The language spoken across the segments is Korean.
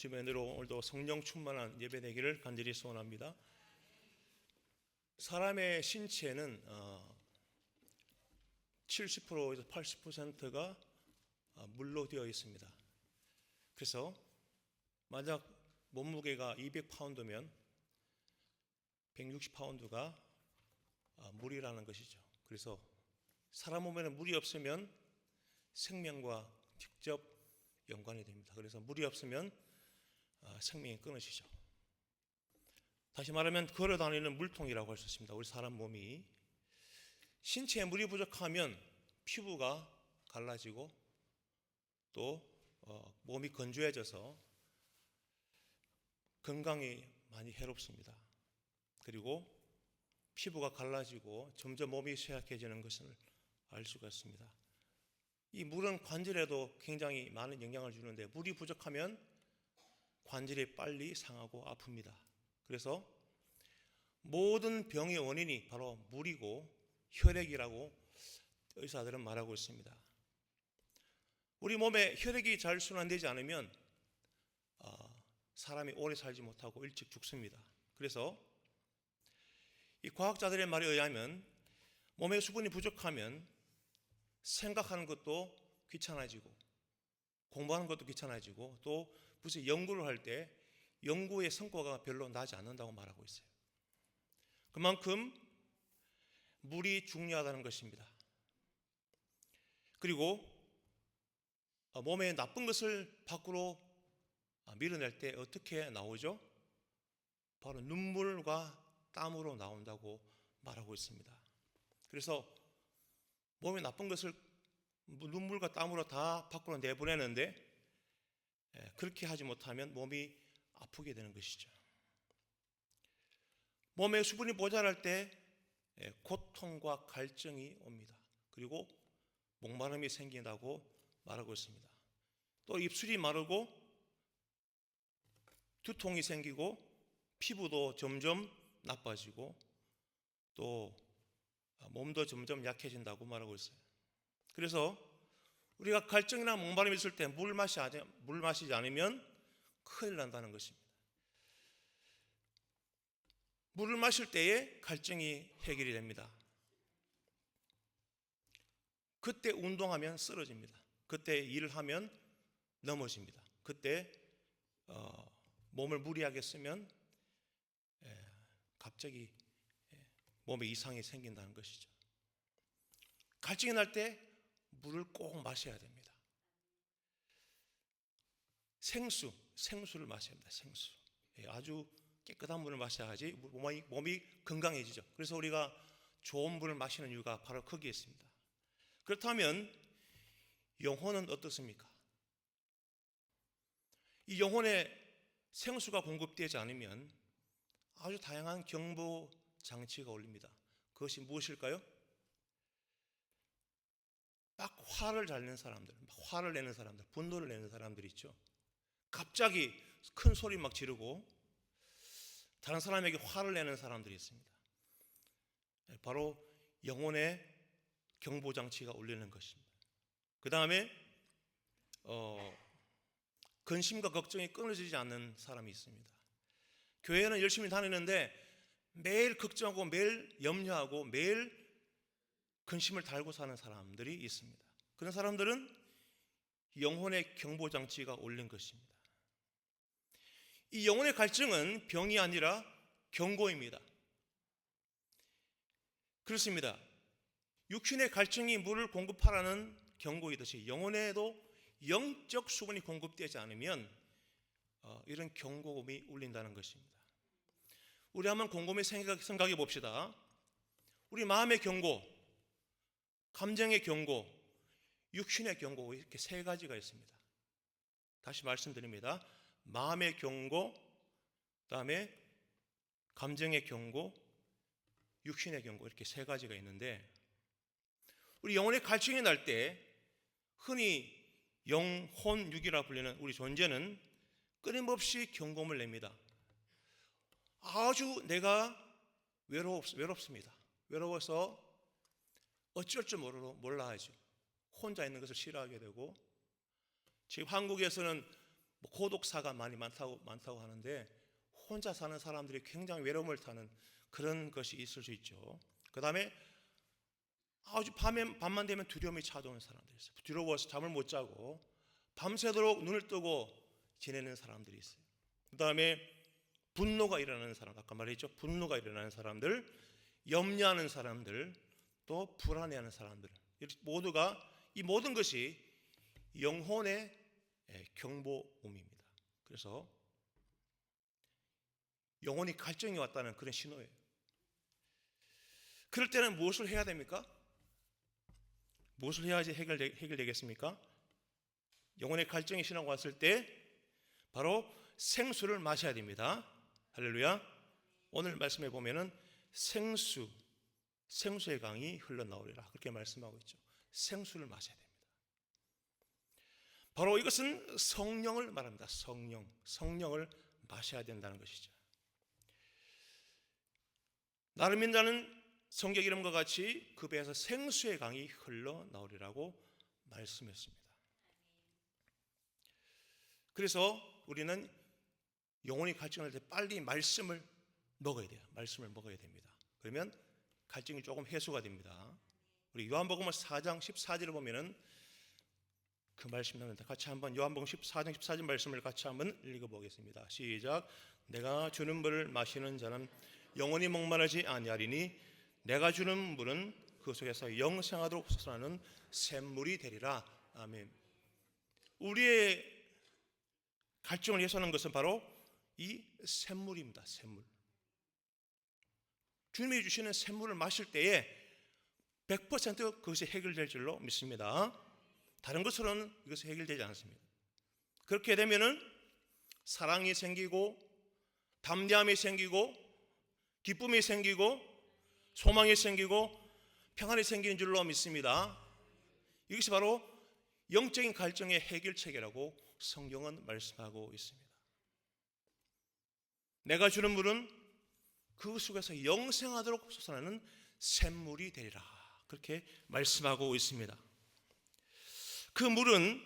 주변으로 오늘도 성령 충만한 예배 되기를 간절히 소원합니다. 사람의 신체는 70%에서 80%가 물로 되어 있습니다. 그래서 만약 몸무게가 200파운드면 160파운드가 물이라는 것이죠. 그래서 사람 몸에는 물이 없으면 생명과 직접 연관이 됩니다. 그래서 물이 없으면 생명이 끊어지죠. 다시 말하면 걸어다니는 물통이라고 할 수 있습니다. 우리 사람 몸이 신체에 물이 부족하면 피부가 갈라지고 또 몸이 건조해져서 건강에 많이 해롭습니다. 그리고 피부가 갈라지고 점점 몸이 쇠약해지는 것을 알 수가 있습니다. 이 물은 관절에도 굉장히 많은 영향을 주는데 물이 부족하면 관절이 빨리 상하고 아픕니다. 그래서 모든 병의 원인이 바로 물이고 혈액이라고 의사들은 말하고 있습니다. 우리 몸에 혈액이 잘 순환되지 않으면 사람이 오래 살지 못하고 일찍 죽습니다. 그래서 이 과학자들의 말에 의하면 몸에 수분이 부족하면 생각하는 것도 귀찮아지고 공부하는 것도 귀찮아지고 또 무슨 연구를 할 때 연구의 성과가 별로 나지 않는다고 말하고 있어요. 그만큼 물이 중요하다는 것입니다. 그리고 몸에 나쁜 것을 밖으로 밀어낼 때 어떻게 나오죠? 바로 눈물과 땀으로 나온다고 말하고 있습니다. 그래서 몸에 나쁜 것을 눈물과 땀으로 다 밖으로 내보내는데 그렇게 하지 못하면 몸이 아프게 되는 것이죠. 몸에 수분이 모자랄 때 고통과 갈증이 옵니다. 그리고 목마름이 생긴다고 말하고 있습니다. 또 입술이 마르고 두통이 생기고 피부도 점점 나빠지고 또 몸도 점점 약해진다고 말하고 있어요. 그래서 우리가 갈증이나 목마름이 있을 때 물 마시지 않으면 큰일 난다는 것입니다. 물을 마실 때에 갈증이 해결이 됩니다. 그때 운동하면 쓰러집니다. 그때 일을 하면 넘어집니다. 그때 몸을 무리하게 쓰면 갑자기 몸에 이상이 생긴다는 것이죠. 갈증이 날 때 물을 꼭 마셔야 됩니다. 생수를 마셔야 합니다. 생수. 아주 깨끗한 물을 마셔야지 몸이 건강해지죠. 그래서 우리가 좋은 물을 마시는 이유가 바로 거기에 있습니다. 그렇다면 영혼은 어떻습니까? 이 영혼에 생수가 공급되지 않으면 아주 다양한 경보 장치가 울립니다. 그것이 무엇일까요? 막 화를 잘 내는 사람들, 화를 내는 사람들, 분노를 내는 사람들이 있죠. 갑자기 큰 소리 막 지르고 다른 사람에게 화를 내는 사람들이 있습니다. 바로 영혼의 경보장치가 울리는 것입니다. 그 다음에 근심과 걱정이 끊어지지 않는 사람이 있습니다. 교회는 열심히 다니는데 매일 걱정하고 매일 염려하고 매일 근심을 달고 사는 사람들이 있습니다. 그런 사람들은 영혼의 경보장치가 울린 것입니다. 이 영혼의 갈증은 병이 아니라 경고입니다. 그렇습니다. 육신의 갈증이 물을 공급하라는 경고이듯이 영혼에도 영적 수분이 공급되지 않으면 이런 경고음이 울린다는 것입니다. 우리 한번 곰곰이 생각해 봅시다. 우리 마음의 경고, 감정의 경고, 육신의 경고 이렇게 세 가지가 있습니다. 다시 말씀드립니다. 마음의 경고, 그다음에 감정의 경고, 육신의 경고 이렇게 세 가지가 있는데 우리 영혼의 갈증이 날 때 흔히 영혼육이라 불리는 우리 존재는 끊임없이 경고음을 냅니다. 아주 내가 외롭습니다. 외로워서 어쩔 줄 몰라 하죠. 혼자 있는 것을 싫어하게 되고 지금 한국에서는 고독사가 많이 많다고 하는데 혼자 사는 사람들이 굉장히 외로움을 타는 그런 것이 있을 수 있죠. 그 다음에 아주 밤만 되면 두려움이 찾아오는 사람들이 있어요. 두려워서 잠을 못 자고 밤새도록 눈을 뜨고 지내는 사람들이 있어요. 그 다음에 분노가 일어나는 사람, 아까 말했죠. 분노가 일어나는 사람들, 염려하는 사람들, 또 불안해하는 사람들, 모두가 이 모든 것이 영혼의 경보음입니다. 그래서 영혼이 갈증이 왔다는 그런 신호예요. 그럴 때는 무엇을 해야 됩니까? 무엇을 해야지 해결되겠습니까? 영혼의 갈증이 신호가 왔을 때 바로 생수를 마셔야 됩니다. 할렐루야. 오늘 말씀에 보면은 생수의 강이 흘러나오리라 그렇게 말씀하고 있죠. 생수를 마셔야 됩니다. 바로 이것은 성령을 말합니다. 성령을 마셔야 된다는 것이죠. 나를 믿는 성경 이름과 같이 그 배에서 생수의 강이 흘러나오리라고 말씀했습니다. 그래서 우리는 영혼이 갈증할 때 빨리 말씀을 먹어야 돼요. 말씀을 먹어야 됩니다. 그러면 갈증이 조금 해소가 됩니다. 우리 요한복음 4장 14절을 보면은 그 말씀 나옵니다. 같이 한번 요한복음 14장 14절 말씀을 같이 한번 읽어보겠습니다. 시작. 내가 주는 물을 마시는 자는 영원히 목마르지 아니하리니 내가 주는 물은 그 속에서 영생하도록 솟아나는 샘물이 되리라. 아멘. 우리의 갈증을 해소하는 것은 바로 이 샘물입니다. 샘물. 주님이 주시는 샘물을 마실 때에 100% 그것이 해결될 줄로 믿습니다. 다른 것으로는 이것이 해결되지 않습니다. 그렇게 되면은 사랑이 생기고 담대함이 생기고 기쁨이 생기고 소망이 생기고 평안이 생기는 줄로 믿습니다. 이것이 바로 영적인 갈증의 해결책이라고 성경은 말씀하고 있습니다. 내가 주는 물은 그 속에서 영생하도록 솟아나는 샘물이 되리라 그렇게 말씀하고 있습니다. 그 물은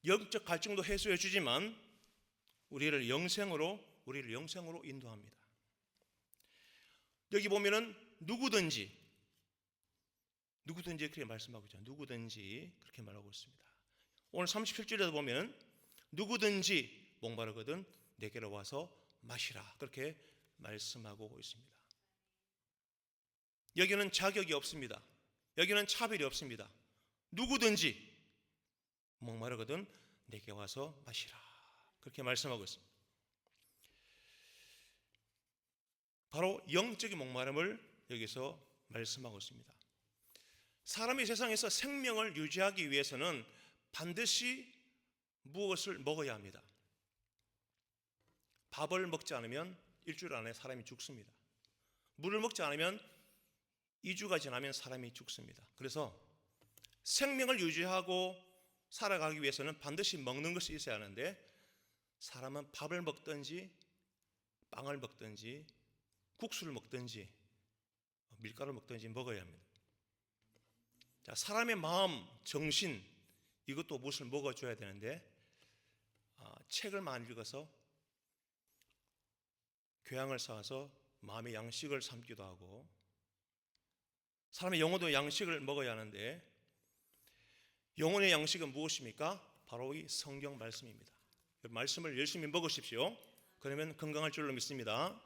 영적 갈증도 해소해 주지만 우리를 영생으로 인도합니다. 여기 보면은 누구든지 그렇게 말씀하고 있죠. 누구든지 그렇게 말하고 있습니다. 오늘 37절에도 보면은 누구든지 목마르거든 내게로 와서 마시라 그렇게 말씀하고 있습니다. 여기는 자격이 없습니다. 여기는 차별이 없습니다. 누구든지 목마르거든 내게 와서 마시라 그렇게 말씀하고 있습니다. 바로 영적인 목마름을 여기서 말씀하고 있습니다. 사람이 세상에서 생명을 유지하기 위해서는 반드시 무엇을 먹어야 합니다. 밥을 먹지 않으면 일주일 안에 사람이 죽습니다. 물을 먹지 않으면 2주가 지나면 사람이 죽습니다. 그래서 생명을 유지하고 살아가기 위해서는 반드시 먹는 것이 있어야 하는데 사람은 밥을 먹든지 빵을 먹든지 국수를 먹든지 밀가루를 먹든지 먹어야 합니다. 자, 사람의 마음, 정신 이것도 무엇을 먹어줘야 되는데 책을 많이 읽어서 교양을 쌓아서 마음의 양식을 삼기도 하고 사람의 영혼도 양식을 먹어야 하는데 영혼의 양식은 무엇입니까? 바로 이 성경 말씀입니다. 말씀을 열심히 먹으십시오. 그러면 건강할 줄로 믿습니다.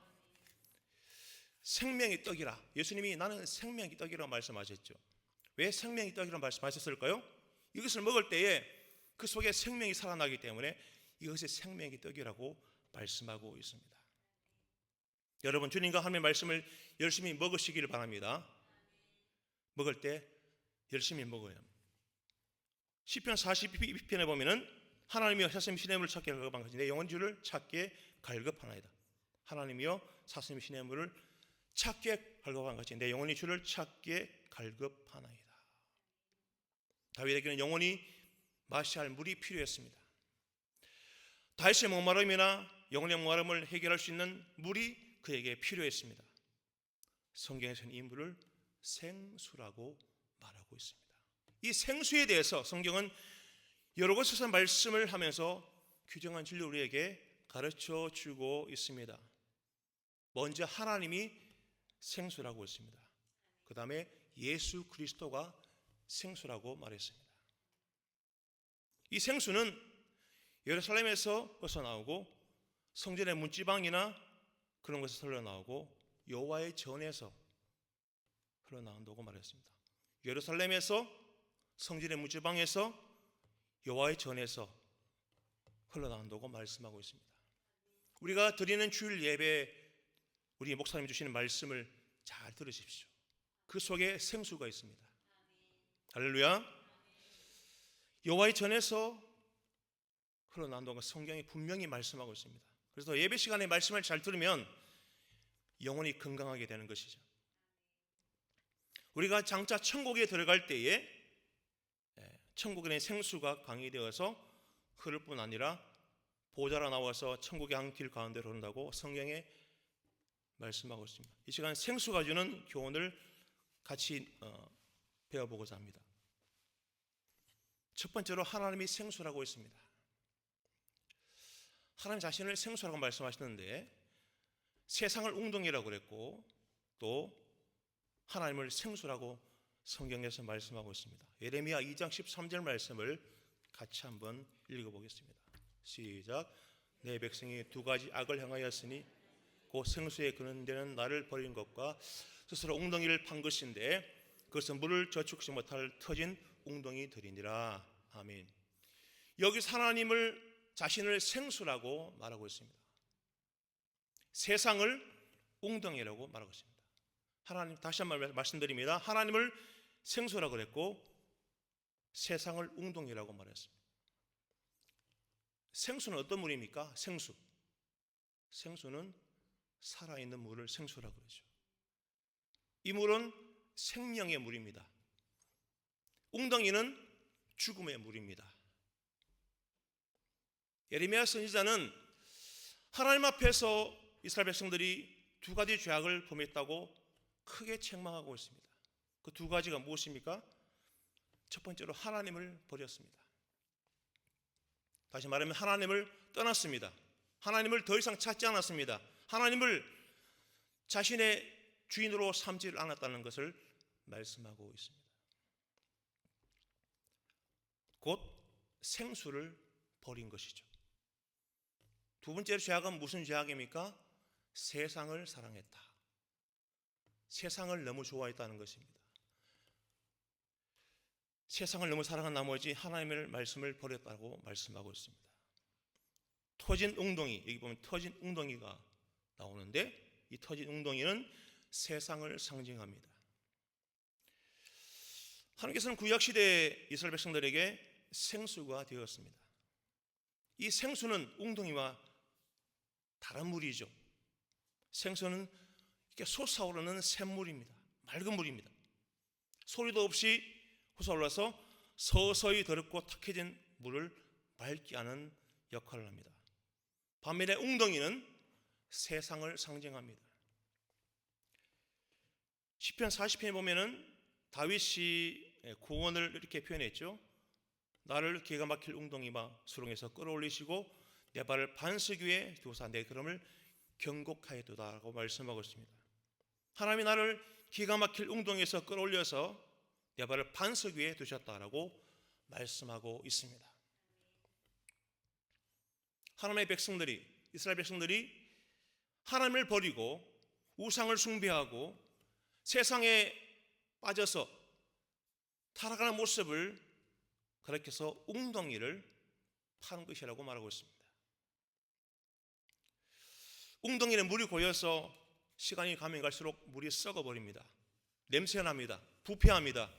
생명이 떡이라. 예수님이 나는 생명이 떡이라고 말씀하셨죠. 왜 생명이 떡이라고 말씀하셨을까요? 이것을 먹을 때에 그 속에 생명이 살아나기 때문에 이것이 생명이 떡이라고 말씀하고 있습니다. 여러분 주님과 하나님의 말씀을 열심히 먹으시기를 바랍니다. 먹을 때 열심히 먹어야 합니다. 시편 42편에 보면은 하나님이여 사슴 시냇물을 찾게 갈급한 것이 내 영혼 주를 찾게 갈급하나이다. 하나님이여 사슴 시냇물을 찾게 갈급한 것이 내 영혼이 주를 찾게 갈급하나이다. 다윗에게는 영혼이 마셔야 할 물이 필요했습니다. 다윗의 목마름이나 영혼의 목마름을 해결할 수 있는 물이 그에게 필요했습니다. 성경에서는 이 물을 생수라고 말하고 있습니다. 이 생수에 대해서 성경은 여러 곳에서 말씀을 하면서 규정한 진리 우리에게 가르쳐 주고 있습니다. 먼저 하나님이 생수라고 했습니다. 그 다음에 예수 그리스도가 생수라고 말했습니다. 이 생수는 예루살렘에서 흘러나오고 성전의 문지방이나 그런 곳에서 흘러나오고 여호와의 전에서 흘러나온다고 말했습니다. 예루살렘에서 성전의 문지방에서 여호와의 전에서 흘러나온다고 말씀하고 있습니다. 우리가 드리는 주일 예배, 우리 목사님 주시는 말씀을 잘 들으십시오. 그 속에 생수가 있습니다. 할렐루야. 여호와의 전에서 흘러나온다고 성경이 분명히 말씀하고 있습니다. 그래서 예배 시간에 말씀을 잘 들으면 영혼이 건강하게 되는 것이죠. 우리가 장차 천국에 들어갈 때에 천국에 생수가 강의되어서 흐를 뿐 아니라 보좌로 나와서 천국의 한 길 가운데로 흐른다고 성경에 말씀하고 있습니다. 이 시간 생수가 주는 교훈을 같이 배워보고자 합니다. 첫 번째로 하나님이 생수라고 했습니다. 하나님 자신을 생수라고 말씀하시는데 세상을 웅덩이라고 그랬고 또 하나님을 생수라고 성경에서 말씀하고 있습니다. 예레미야 2장 13절 말씀을 같이 한번 읽어보겠습니다. 시작. 내 백성이 두 가지 악을 행하였으니 곧 생수에 그는 데는 나를 버린 것과 스스로 웅덩이를 판 것인데 그것은 물을 저축지 못할 터진 웅덩이들이니라. 아멘. 여기서 하나님을 자신을 생수라고 말하고 있습니다. 세상을 웅덩이라고 말하고 있습니다. 하나님, 다시 한번 말씀드립니다. 하나님을 생수라고 그랬고 세상을 웅덩이라고 말했습니다. 생수는 어떤 물입니까? 생수는 살아있는 물을 생수라고 그러죠. 이 물은 생명의 물입니다. 웅덩이는 죽음의 물입니다. 예레미야 선지자는 하나님 앞에서 이스라엘 백성들이 두 가지 죄악을 범했다고 크게 책망하고 있습니다. 그 두 가지가 무엇입니까? 첫 번째로 하나님을 버렸습니다. 다시 말하면 하나님을 떠났습니다. 하나님을 더 이상 찾지 않았습니다. 하나님을 자신의 주인으로 삼지를 않았다는 것을 말씀하고 있습니다. 곧 생수를 버린 것이죠. 두 번째 죄악은 무슨 죄악입니까? 세상을 사랑했다. 세상을 너무 좋아했다는 것입니다. 세상을 너무 사랑한 나머지 하나님의 말씀을 버렸다고 말씀하고 있습니다. 터진 웅덩이, 여기 보면 터진 웅덩이가 나오는데 이 터진 웅덩이는 세상을 상징합니다. 하나님께서는 구약시대 이스라엘 백성들에게 생수가 되었습니다. 이 생수는 웅덩이와 다른 물이죠. 생수는 이렇게 솟아오르는 샘물입니다. 맑은 물입니다. 소리도 없이 솟아올라서 서서히 더럽고 탁해진 물을 맑게 하는 역할을 합니다. 반면에 웅덩이는 세상을 상징합니다. 시편 40편에 보면은 다윗이 구원을 이렇게 표현했죠. 나를 기가 막힐 웅덩이와 수렁에서 끌어올리시고 내 발을 반석 위에 두사 내 걸음을 경곡하였도다라고 말씀하고 있습니다. 하나님이 나를 기가 막힐 웅덩이에서 끌어올려서 내 발을 반석 위에 두셨다라고 말씀하고 있습니다. 하나님의 백성들이, 이스라엘 백성들이 하나님을 버리고 우상을 숭배하고 세상에 빠져서 타락하는 모습을 가리켜서 웅덩이를 파는 것이라고 말하고 있습니다. 웅덩이는 물이 고여서 시간이 가면 갈수록 물이 썩어버립니다. 냄새납니다. 부패합니다.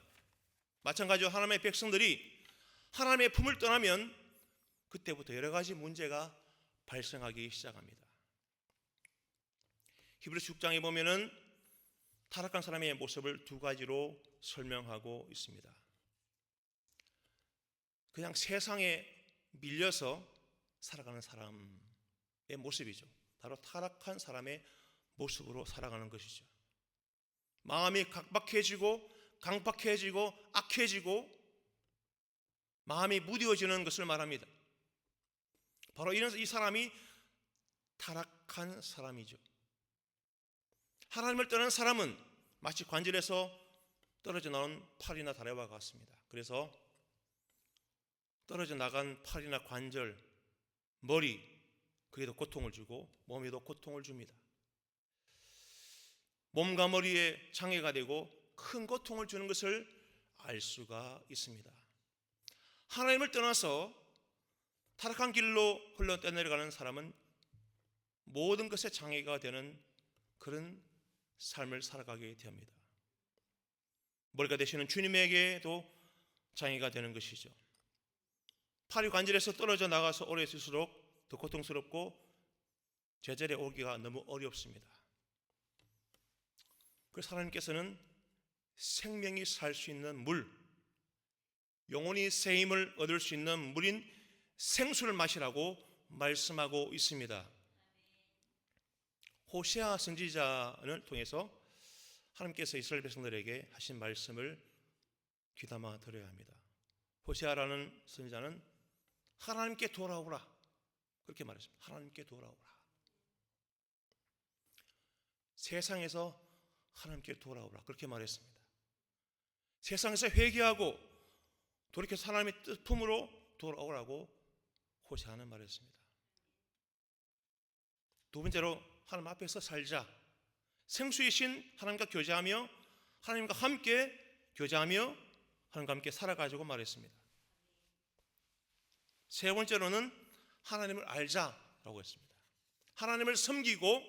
마찬가지로 하나님의 백성들이 하나님의 품을 떠나면 그때부터 여러 가지 문제가 발생하기 시작합니다. 히브리서 6장에 보면은 타락한 사람의 모습을 두 가지로 설명하고 있습니다. 그냥 세상에 밀려서 살아가는 사람의 모습이죠. 바로 타락한 사람의 모습으로 살아가는 것이죠. 마음이 각박해지고 강박해지고 악해지고 마음이 무뎌지는 것을 말합니다. 바로 이 사람이 타락한 사람이죠. 하나님을 떠난 사람은 마치 관절에서 떨어져 나온 팔이나 다리와 같습니다. 그래서 떨어져 나간 팔이나 관절, 머리, 그게도 고통을 주고 몸에도 고통을 줍니다. 몸과 머리에 장애가 되고 큰 고통을 주는 것을 알 수가 있습니다. 하나님을 떠나서 타락한 길로 흘러 떠내려가는 사람은 모든 것에 장애가 되는 그런 삶을 살아가게 됩니다. 머리가 되시는 주님에게도 장애가 되는 것이죠. 팔이 관절에서 떨어져 나가서 오래 있을수록 더 고통스럽고 제자리에 오기가 너무 어렵습니다. 그래서 하나님께서는 생명이 살 수 있는 물, 영원히 새 힘을 얻을 수 있는 물인 생수를 마시라고 말씀하고 있습니다. 호세아 선지자를 통해서 하나님께서 이스라엘 백성들에게 하신 말씀을 귀담아 들어야 합니다. 호세아라는 선지자는 하나님께 돌아오라 그렇게 말했습니다. 하나님께 돌아오라. 세상에서 하나님께 돌아오라 그렇게 말했습니다. 세상에서 회개하고 돌이켜서 하나님의 뜻품으로 돌아오라고 호세아는 말했습니다. 두 번째로 하나님 앞에서 살자. 생수이신 하나님과 교제하며 하나님과 함께 교제하며 하나님과 함께 살아가지고 말했습니다. 세 번째로는 하나님을 알자라고 했습니다. 하나님을 섬기고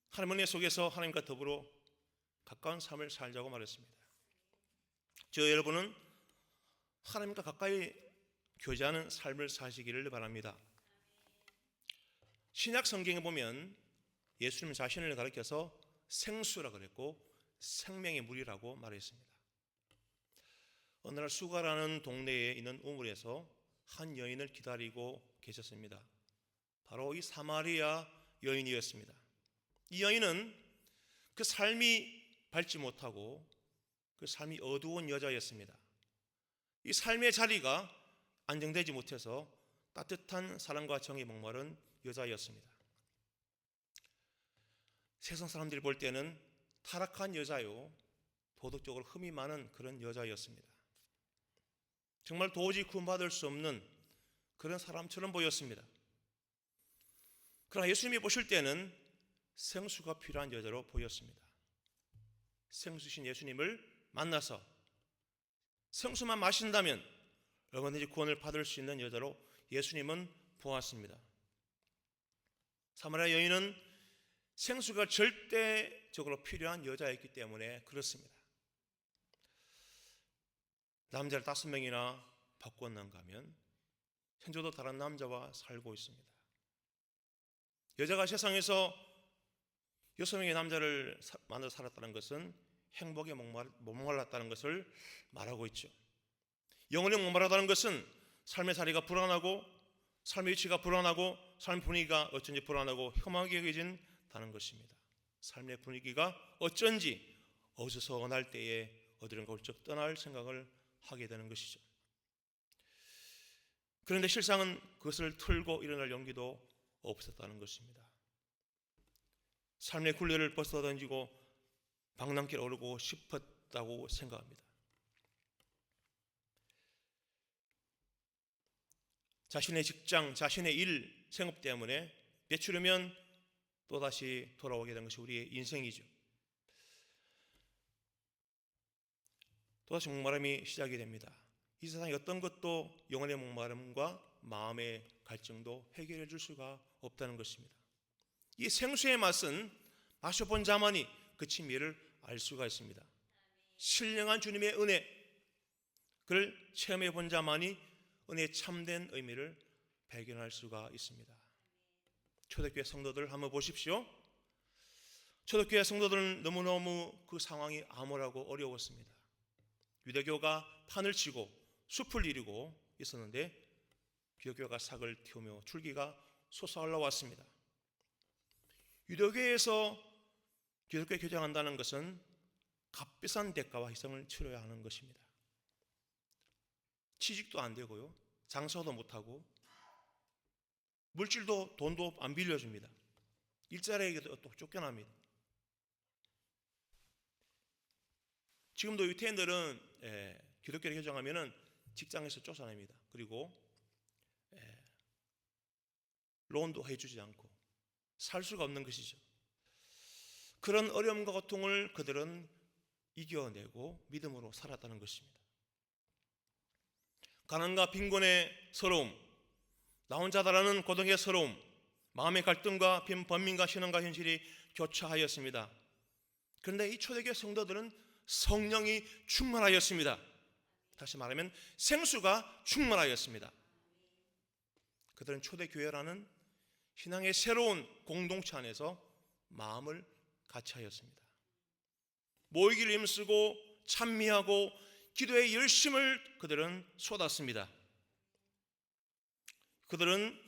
하나님 은혜 속에서 하나님과 더불어 가까운 삶을 살자고 말했습니다. 저 여러분은 하나님과 가까이 교제하는 삶을 사시기를 바랍니다. 신약 성경에 보면 예수님 자신을 가리켜서 생수라고 그랬고 생명의 물이라고 말했습니다. 어느 날 수가라는 동네에 있는 우물에서 한 여인을 기다리고 계셨습니다. 바로 이 사마리아 여인이었습니다. 이 여인은 그 삶이 밝지 못하고 그 삶이 어두운 여자였습니다. 이 삶의 자리가 안정되지 못해서 따뜻한 사랑과 정에 목마른 여자였습니다. 세상 사람들이 볼 때는 타락한 여자요, 도덕적으로 흠이 많은 그런 여자였습니다. 정말 도저히 구원받을 수 없는 그런 사람처럼 보였습니다. 그러나 예수님이 보실 때는 생수가 필요한 여자로 보였습니다. 생수신 예수님을 만나서 생수만 마신다면 얼마든지 구원을 받을 수 있는 여자로 예수님은 보았습니다. 사마리아 여인은 생수가 절대적으로 필요한 여자였기 때문에 그렇습니다. 남자를 5명이나 바꾸었는가 하면 현재도 다른 남자와 살고 있습니다. 여자가 세상에서 6명의 남자를 만나 살았다는 것은 행복에 목말랐다는 것을 말하고 있죠. 영혼에 목마르다는 것은 삶의 자리가 불안하고 삶의 위치가 불안하고 삶 분위기가 어쩐지 불안하고 험하게 여겨진다는 것입니다. 삶의 분위기가 어쩐지 어수선할 때에 어디론가 훌쩍 떠날 생각을 하게 되는 것이죠. 그런데 실상은 그것을 틀고 일어날 용기도 없었다는 것입니다. 삶의 굴레를 벗어던지고 방랑길 오르고 싶었다고 생각합니다. 자신의 직장, 자신의 일, 생업 때문에 배추르면 또다시 돌아오게 된 것이 우리의 인생이죠. 또다시 목마름이 시작이 됩니다. 이 세상에 어떤 것도 영혼의 목마름과 마음의 갈증도 해결해 줄 수가 없다는 것입니다. 이 생수의 맛은 마셔본 자만이 그 진미를 알 수가 있습니다. 신령한 주님의 은혜, 그를 체험해 본 자만이 은혜의 참된 의미를 발견할 수가 있습니다. 초대교회 성도들 한번 보십시오. 초대교회 성도들은 너무너무 그 상황이 암울하고 어려웠습니다. 유대교가 판을 치고 숲을 이루고 있었는데 기독교가 삭을 틔우며 줄기가 솟아올라 왔습니다. 유대교에서 기독교에 교장한다는 것은 값비싼 대가와 희생을 치러야 하는 것입니다. 취직도 안 되고요, 장사도 못하고 물질도 돈도 안 빌려줍니다. 일자리에게도 또 쫓겨납니다. 지금도 유태인들은 기독교를 개종하면은 직장에서 쫓아냅니다. 그리고 론도 해주지 않고 살 수가 없는 것이죠. 그런 어려움과 고통을 그들은 이겨내고 믿음으로 살았다는 것입니다. 가난과 빈곤의 서러움, 나 혼자다라는 고독의 서러움, 마음의 갈등과 번민과 신앙과 현실이 교차하였습니다. 그런데 이 초대교회 성도들은 성령이 충만하였습니다. 다시 말하면 생수가 충만하였습니다. 그들은 초대교회라는 신앙의 새로운 공동체 안에서 마음을 같이 하였습니다. 모이기를 힘쓰고 찬미하고 기도의 열심을 그들은 쏟았습니다. 그들은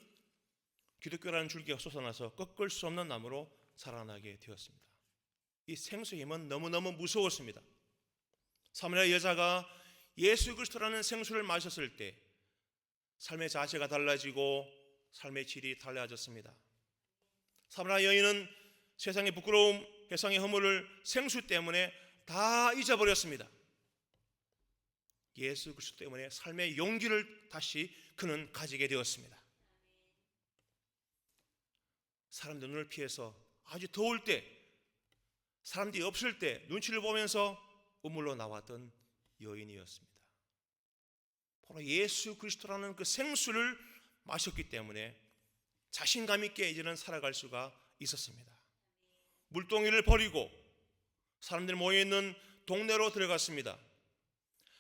기독교라는 줄기가 솟아나서 꺾을 수 없는 나무로 자라나게 되었습니다. 이 생수의 힘은 너무너무 무서웠습니다. 사마리아 여자가 예수 그리스도라는 생수를 마셨을 때 삶의 자세가 달라지고 삶의 질이 달라졌습니다. 사마리아 여인은 세상의 부끄러움, 세상의 허물을 생수 때문에 다 잊어버렸습니다. 예수 그리스도 때문에 삶의 용기를 다시 그는 가지게 되었습니다. 사람들 눈을 피해서 아주 더울 때, 사람들이 없을 때 눈치를 보면서 우물로 나왔던 여인이었습니다. 바로 예수 그리스도라는 그 생수를 마셨기 때문에 자신감 있게 이제는 살아갈 수가 있었습니다. 물동이를 버리고 사람들이 모여있는 동네로 들어갔습니다.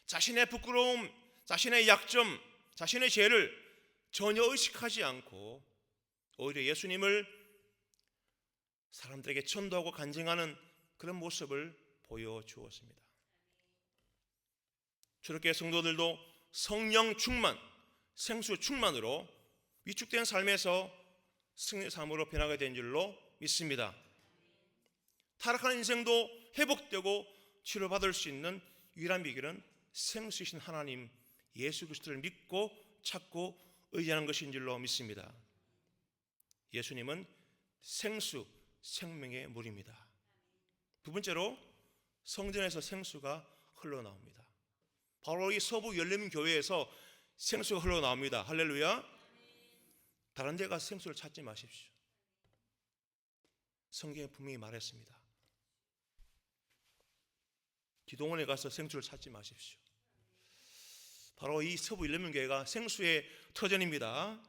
자신의 부끄러움, 자신의 약점, 자신의 죄를 전혀 의식하지 않고 오히려 예수님을 사람들에게 전도하고 간증하는 그런 모습을 보여주었습니다. 초대교회 성도들도 성령 충만, 생수 충만으로 위축된 삶에서 승리의 삶으로 변하게 된 줄로 믿습니다. 타락한 인생도 회복되고 치료받을 수 있는 유일한 비결은 생수이신 하나님 예수 그리스도를 믿고 찾고 의지하는 것인 줄로 믿습니다. 예수님은 생수, 생명의 물입니다. 두 번째로 성전에서 생수가 흘러나옵니다. 바로 이 서부 열림 교회에서 생수가 흘러나옵니다. 할렐루야. 다른 데 가서 생수를 찾지 마십시오. 성경에 분명히 말했습니다. 기도원에 가서 생수를 찾지 마십시오. 바로 이 서부 열림 교회가 생수의 터전입니다.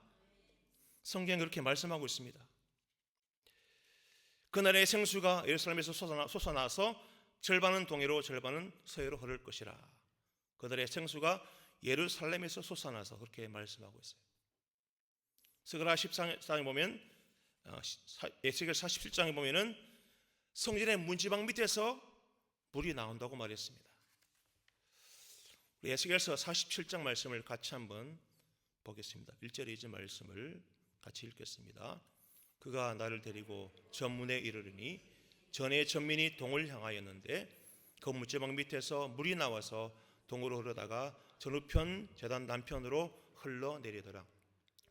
성경에 그렇게 말씀하고 있습니다. 그날의 생수가 예루살렘에서 솟아나서 절반은 동해로 절반은 서해로 흐를 것이라. 그들의 생수가 예루살렘에서 솟아나서 그렇게 말씀하고 있어요. 스가랴 14장에 보면 에스겔 47장에 보면은 성전의 문지방 밑에서 물이 나온다고 말했습니다. 우리 에스겔서 47장 말씀을 같이 한번 보겠습니다. 1절에 이 말씀을 같이 읽겠습니다. 그가 나를 데리고 전문에 이르르니 전에 전민이 동을 향하였는데 그 문지방 밑에서 물이 나와서 동으로 흐르다가 전우편 제단 남편으로 흘러내리더라.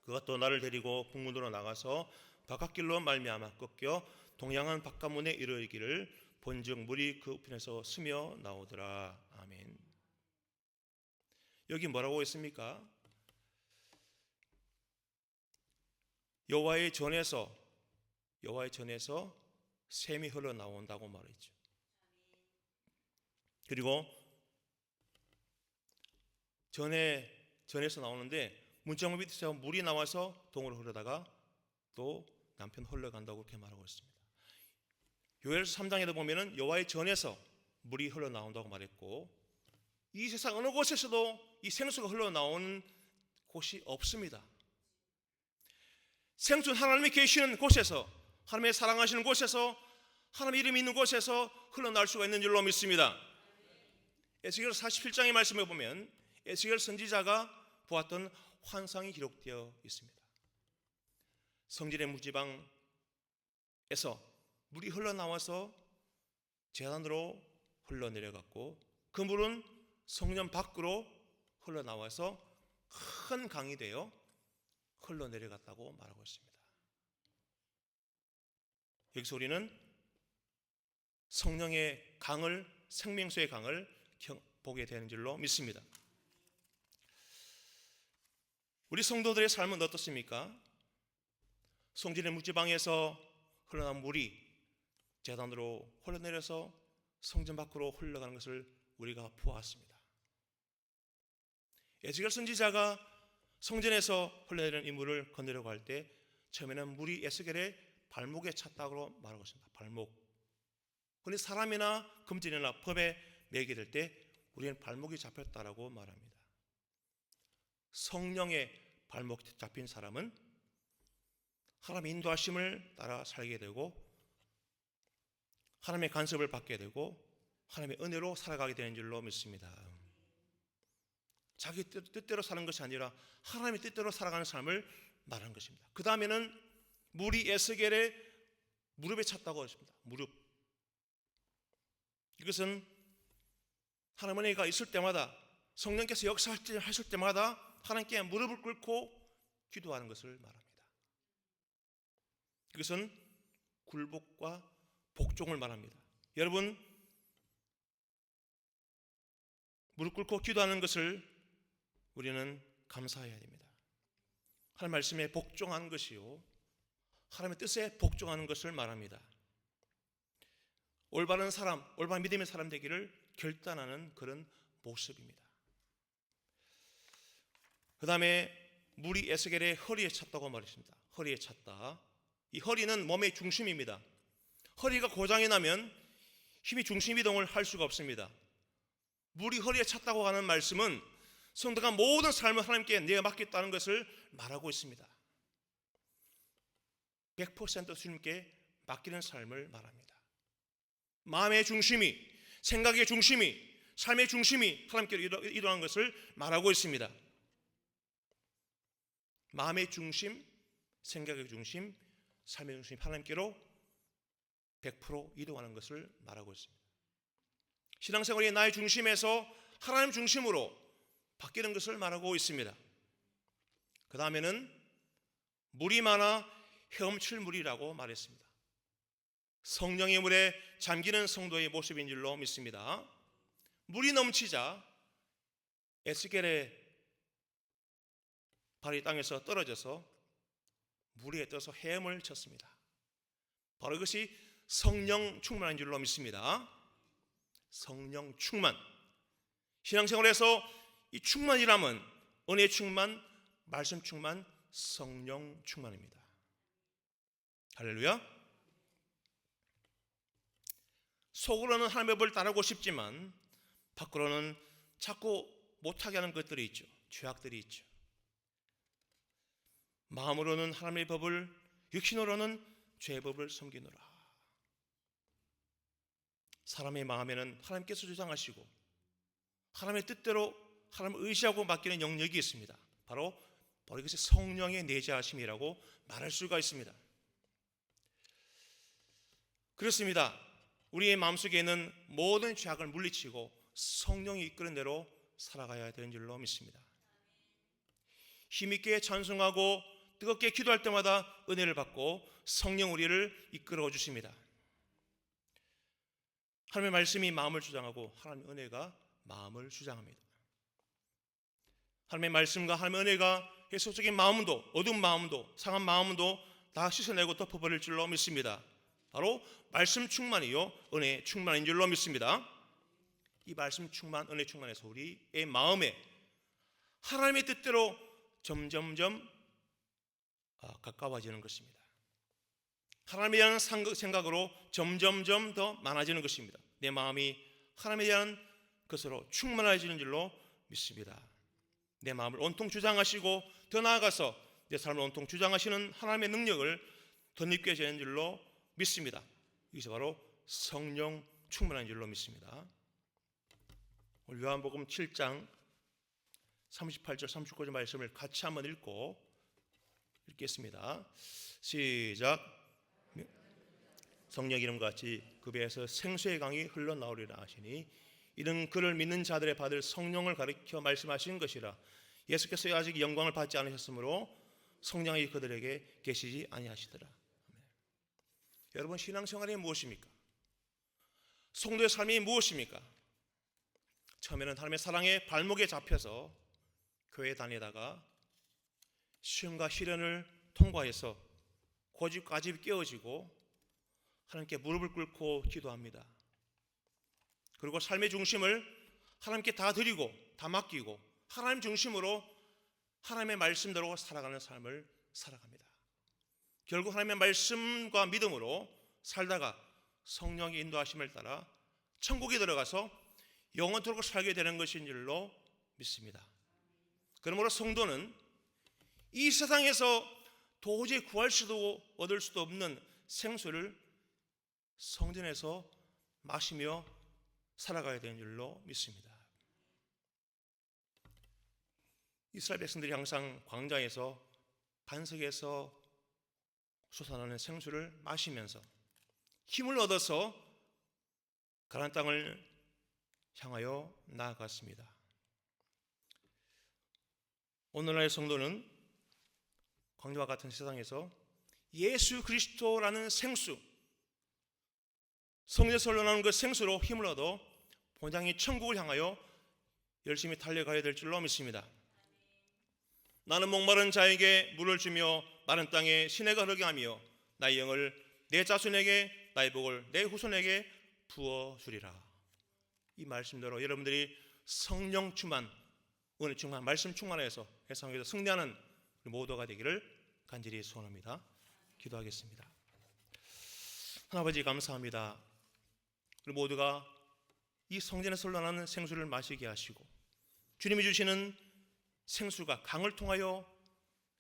그가 또 나를 데리고 북문으로 나가서 바깥길로 말미암아 꺾여 동양한 바깥문에 이르기를 본즉 물이 그 우편에서 스며 나오더라. 아멘. 여기 뭐라고 했습니까? 여호와의 전에서 샘이 흘러나온다고 말했죠. 그리고 전에서 나오는데 문지방 밑에서 물이 나와서 동으로 흐르다가 또 남편 흘러간다고 그렇게 말하고 있습니다. 요엘서 3장에도 보면은 여호와의 전에서 물이 흘러나온다고 말했고 이 세상 어느 곳에서도 이 생수가 흘러나오는 곳이 없습니다. 생수는 하나님이 계시는 곳에서, 하나님의 사랑하시는 곳에서, 하나님의 이름이 있는 곳에서 흘러나올 수가 있는 줄로 믿습니다. 에스겔 47장의 말씀에 보면 에스겔 선지자가 보았던 환상이 기록되어 있습니다. 성전의 문지방에서 물이 흘러나와서 제단으로 흘러내려갔고 그 물은 성전 밖으로 흘러나와서 큰 강이 되어 흘러내려갔다고 말하고 있습니다. 여기서 우리는 성령의 강을, 생명수의 강을 보게 되는 줄로 믿습니다. 우리 성도들의 삶은 어떻습니까? 성전의 묵지방에서 흘러난 물이 제단으로 흘러내려서 성전 밖으로 흘러가는 것을 우리가 보았습니다. 에스겔 선지자가 성전에서 흘러내리는 이 물을 건너려고 할 때 처음에는 물이 에스겔의 발목에 찼다고 말하고 있습니다. 발목. 그런데 사람이나 금전이나 법에 매게 될 때 우리는 발목이 잡혔다라고 말합니다. 성령의 발목 잡힌 사람은 하나님의 인도하심을 따라 살게 되고 하나님의 간섭을 받게 되고 하나님의 은혜로 살아가게 되는 줄로 믿습니다. 자기 뜻대로 사는 것이 아니라 하나님의 뜻대로 살아가는 삶을 말하는 것입니다. 그 다음에는 물이 에스겔의 무릎에 찼다고 했습니다. 무릎. 이것은 하나님의 은혜가 있을 때마다, 성령께서 역사하실 때마다 하나님께 무릎을 꿇고 기도하는 것을 말합니다. 이것은 굴복과 복종을 말합니다. 여러분, 무릎 꿇고 기도하는 것을 우리는 감사해야 됩니다. 하나님 말씀에 복종하는 것이요, 하나님의 뜻에 복종하는 것을 말합니다. 올바른 사람, 올바른 믿음의 사람 되기를 결단하는 그런 모습입니다. 그 다음에 물이 에스겔의 허리에 찼다고 말했습니다. 허리에 찼다. 이 허리는 몸의 중심입니다. 허리가 고장이 나면 힘이 중심 이동을 할 수가 없습니다. 물이 허리에 찼다고 하는 말씀은 성도가 모든 삶을 하나님께 내가 맡겼다는 것을 말하고 있습니다. 100% 주님께 맡기는 삶을 말합니다. 마음의 중심이, 생각의 중심이, 삶의 중심이 하나님께로 이동하는 것을 말하고 있습니다. 마음의 중심, 생각의 중심, 삶의 중심, 하나님께로 100% 이동하는 것을 말하고 있습니다. 신앙생활이 나의 중심에서 하나님 중심으로 바뀌는 것을 말하고 있습니다. 그 다음에는 물이 많아 헤엄칠 물이라고 말했습니다. 성령의 물에 잠기는 성도의 모습인 줄로 믿습니다. 물이 넘치자 에스겔의 발이 땅에서 떨어져서 물에 떠서 헤엄을 쳤습니다. 바로 이것이 성령 충만인 줄로 믿습니다. 성령 충만. 신앙생활에서 이 충만이라면 은혜 충만, 말씀 충만, 성령 충만입니다. 할렐루야. 속으로는 하나님의 법을 따르고 싶지만 밖으로는 자꾸 못하게 하는 것들이 있죠. 죄악들이 있죠. 마음으로는 하나님의 법을, 육신으로는 죄의 법을 섬기노라. 사람의 마음에는 하나님께서 주장하시고 하나님의 뜻대로 하나님을 의지하고 맡기는 영역이 있습니다. 바로 이것이 성령의 내재하심이라고 말할 수가 있습니다. 그렇습니다. 우리의 마음속에 있는 모든 죄악을 물리치고 성령이 이끄는 대로 살아가야 되는 줄로 믿습니다. 힘있게 찬송하고 뜨겁게 기도할 때마다 은혜를 받고 성령 우리를 이끌어 주십니다. 하나님의 말씀이 마음을 주장하고 하나님의 은혜가 마음을 주장합니다. 하나님의 말씀과 하나님의 은혜가 해소적인 마음도, 어두운 마음도, 상한 마음도 다 씻어내고 덮어버릴 줄로 믿습니다. 바로 말씀 충만이요 은혜 충만인 줄로 믿습니다. 이 말씀 충만, 은혜 충만해서 우리의 마음에 하나님의 뜻대로 점점점 가까워지는 것입니다. 하나님에 대한 생각으로 점점점 더 많아지는 것입니다. 내 마음이 하나님에 대한 것으로 충만해지는 줄로 믿습니다. 내 마음을 온통 주장하시고 더 나아가서 내 삶을 온통 주장하시는 하나님의 능력을 덧입게 되는 줄로 믿습니다. 이것이 바로 성령 충만한 줄로 믿습니다. 오늘 요한복음 7장 38절 39절 말씀을 같이 한번 읽겠습니다. 시작. 성령 이름과 같이 그 배에서 생수의 강이 흘러나오리라 하시니 이는 그를 믿는 자들의 받을 성령을 가리켜 말씀하신 것이라. 예수께서 아직 영광을 받지 않으셨으므로 성령이 그들에게 계시지 아니하시더라. 여러분, 신앙생활이 무엇입니까? 성도의 삶이 무엇입니까? 처음에는 하나님의 사랑의 발목에 잡혀서 교회 다니다가 시험과 시련을 통과해서 고집까지 깨어지고 하나님께 무릎을 꿇고 기도합니다. 그리고 삶의 중심을 하나님께 다 드리고 다 맡기고 하나님 중심으로 하나님의 말씀대로 살아가는 삶을 살아갑니다. 결국 하나님의 말씀과 믿음으로 살다가 성령의 인도하심을 따라 천국에 들어가서 영원토록 살게 되는 것인 줄로 믿습니다. 그러므로 성도는 이 세상에서 도저히 구할 수도 얻을 수도 없는 생수를 성전에서 마시며 살아가야 되는 줄로 믿습니다. 이스라엘 백성들이 항상 광야에서 반석에서 솟아나는 생수를 마시면서 힘을 얻어서 가나안 땅을 향하여 나아갔습니다. 오늘날의 성도는 광야와 같은 세상에서 예수 그리스도라는 생수, 성령에서 흘러나오는 그 생수로 힘을 얻어 본향이 천국을 향하여 열심히 달려가야 될 줄로 믿습니다. 나는 목마른 자에게 물을 주며 마른 땅에 시내가 흐르게 하며 나의 영을 내 자손에게 나의 복을 내 후손에게 부어주리라. 이 말씀대로 여러분들이 성령 충만, 은혜 충만, 말씀 충만해서 세상에서 승리하는 모두가 되기를 간절히 소원합니다. 기도하겠습니다. 하나님 아버지, 감사합니다. 우리 모두가 이 성전에서 흘러나는 생수를 마시게 하시고 주님이 주시는 생수가 강을 통하여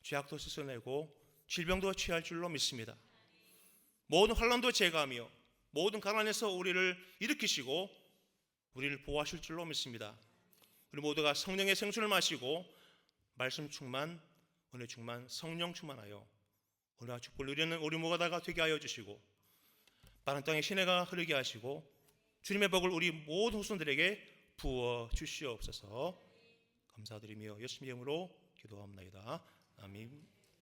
죄악도 씻어내고 질병도 취할 줄로 믿습니다. 모든 환난도 제거하며 모든 가난에서 우리를 일으키시고 우리를 보호하실 줄로 믿습니다. 우리 모두가 성령의 생수를 마시고 말씀 충만, 은혜 충만, 성령 충만하여 은혜와 축복을 누리는 우리 모두가 되게 하여 주시고 마른 땅에 시내가 흐르게 하시고 주님의 복을 우리 모든 후손들에게 부어 주시옵소서. 감사드리며 예수님의 이름으로 기도합니다. 아멘.